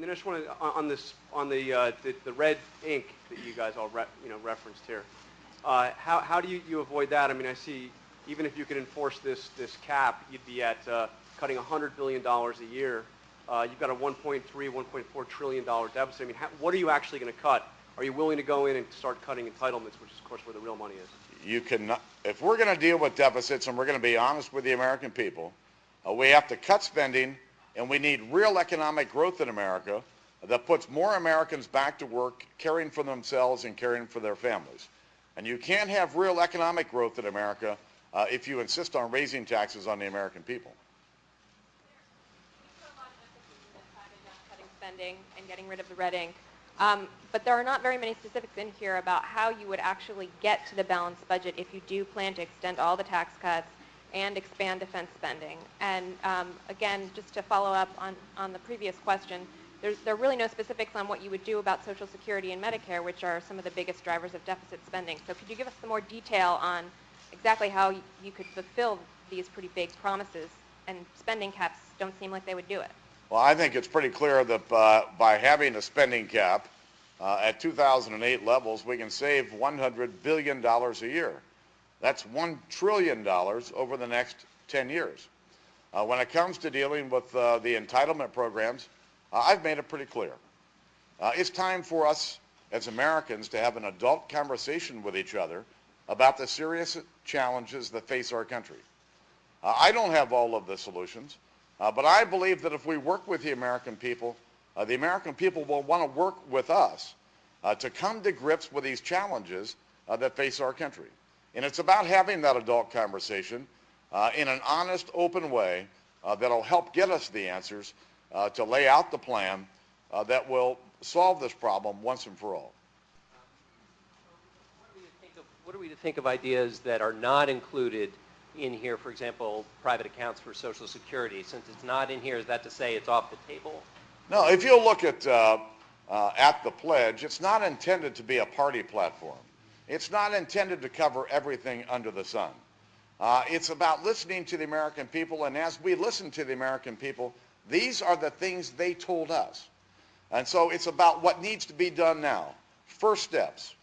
I just want to on the red ink that you guys all referenced here. How do you avoid that? I mean, I see even if you could enforce this cap, you'd be at cutting $100 billion a year. You've got a $1.4 trillion deficit. I mean, what are you actually going to cut? Are you willing to go in and start cutting entitlements, which is, of course, where the real money is? You cannot, if we're going to deal with deficits and we're going to be honest with the American people, we have to cut spending, and we need real economic growth in America that puts more Americans back to work, caring for themselves and caring for their families. And you can't have real economic growth in America if you insist on raising taxes on the American people. You put a lot of emphasis on cutting spending and getting rid of the red ink. But there are not very many specifics in here about how you would actually get to the balanced budget if you do plan to extend all the tax cuts and expand defense spending. And again, just to follow up on the previous question, there are really no specifics on what you would do about Social Security and Medicare, which are some of the biggest drivers of deficit spending. So could you give us some more detail on exactly how you could fulfill these pretty big promises? And spending caps don't seem like they would do it. Well, I think it's pretty clear that by having a spending cap at 2008 levels, we can save $100 billion a year. That's $1 trillion over the next 10 years. When it comes to dealing with the entitlement programs, I've made it pretty clear. It's time for us as Americans to have an adult conversation with each other about the serious challenges that face our country. I don't have all of the solutions, but I believe that if we work with the American people will want to work with us to come to grips with these challenges that face our country. And it's about having that adult conversation in an honest, open way that'll help get us the answers to lay out the plan that will solve this problem once and for all. What are we to think of ideas that are not included in here, for example, private accounts for Social Security? Since it's not in here, is that to say it's off the table? No, if you look at the pledge, it's not intended to be a party platform. It's not intended to cover everything under the sun. It's about listening to the American people, and as we listen to the American people, these are the things they told us. And so it's about what needs to be done now. First steps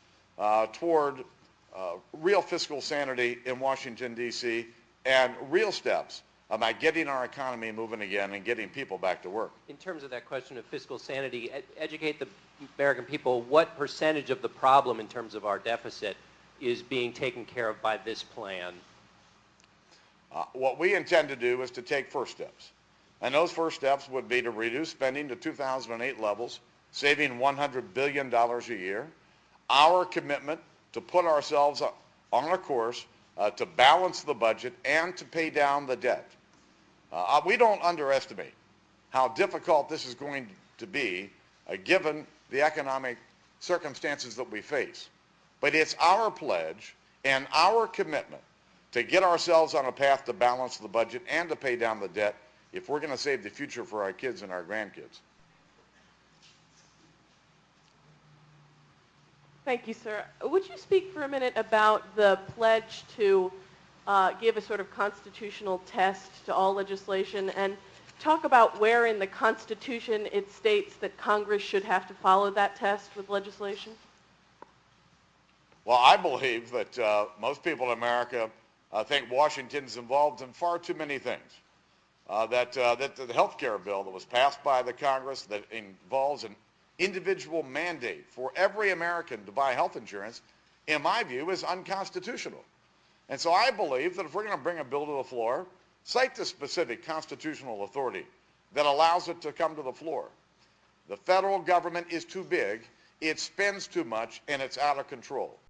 toward real fiscal sanity in Washington, D.C., and real steps about getting our economy moving again and getting people back to work. In terms of that question of fiscal sanity, educate the American people, what percentage of the problem in terms of our deficit is being taken care of by this plan? What we intend to do is to take first steps. And those first steps would be to reduce spending to 2008 levels, saving $100 billion a year. Our commitment to put ourselves on a course to balance the budget and to pay down the debt. We don't underestimate how difficult this is going to be given the economic circumstances that we face. But it's our pledge and our commitment to get ourselves on a path to balance the budget and to pay down the debt if we're going to save the future for our kids and our grandkids. Thank you, sir. Would you speak for a minute about the pledge to give a sort of constitutional test to all legislation and talk about where in the Constitution it states that Congress should have to follow that test with legislation? Well, I believe that most people in America think Washington's involved in far too many things. That the health care bill that was passed by the Congress that involves an individual mandate for every American to buy health insurance, in my view, is unconstitutional. And so I believe that if we're going to bring a bill to the floor, cite the specific constitutional authority that allows it to come to the floor. The federal government is too big, it spends too much, and it's out of control.